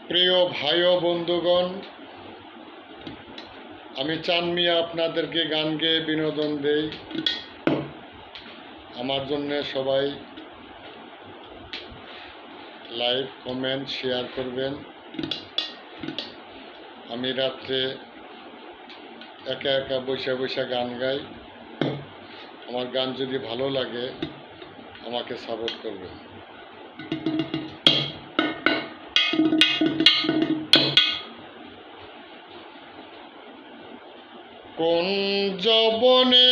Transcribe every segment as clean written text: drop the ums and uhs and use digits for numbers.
প্রিয় ভাই ও বন্ধুগণ, আমি চান মিয়া আপনাদেরকে গান গেয়ে বিনোদন দেই। আমার জন্য সবাই লাইক, কমেন্ট, শেয়ার করবেন। আমি রাত্রে একা একা বসে বসে গান গাই। আমার গান যদি ভালো লাগে আমাকে সাপোর্ট করবেন। কোন যবনে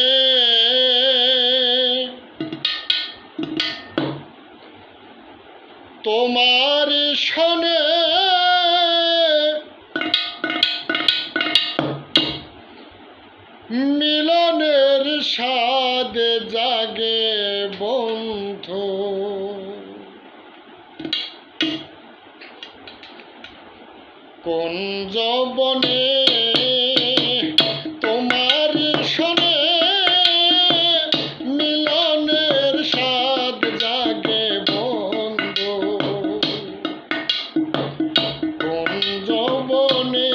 তোমার সনে মিলনের স্বাদ জাগে বন্ধু, কোন যবনে তোমার সনে মিলনের স্বাদ জাগে বন্ধু, কোন যবনে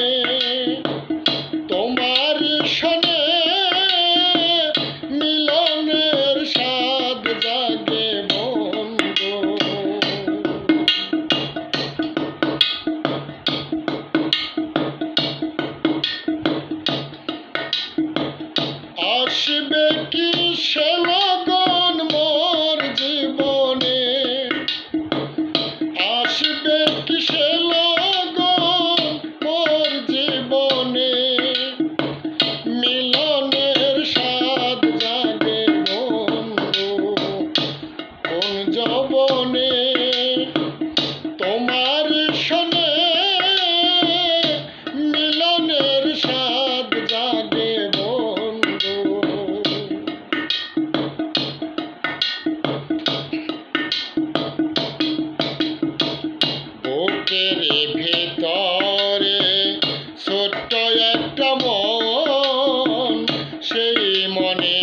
তোমার সনে মিলনের স্বাদ জাগে বন্ধু। আসবে কি সে লগন মোর জীবনে, আসবে কি সে লগন মোর জীবনে, মিলনের স্বাদ জাগে বন্ধু, কোন যবনে তোমার সনে মিলনের স্বাদ জাগে বন্ধু। বুকের ভিতরে ছোট্ট একটা মন, সেই মনে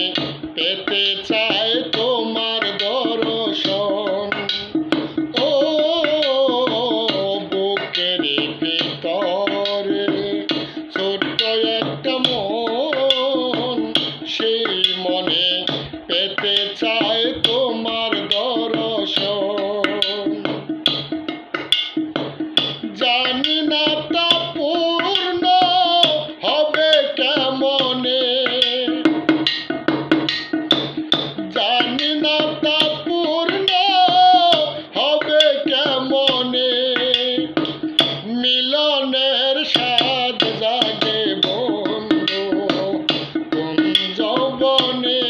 পেতে চায় তোমার দর্শন। ও বুকের ভিতরে ছোট্ট একটা মন, সেই মনে পেতে চায় তোমার দর্শন। জানি না তা পূর্ণ হবে কেমনে, জানি না তা পূর্ণ হবে কেমনে, মিলনের স্বাদ জাগে বন্ধু, কোন যৌবনে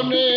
মনে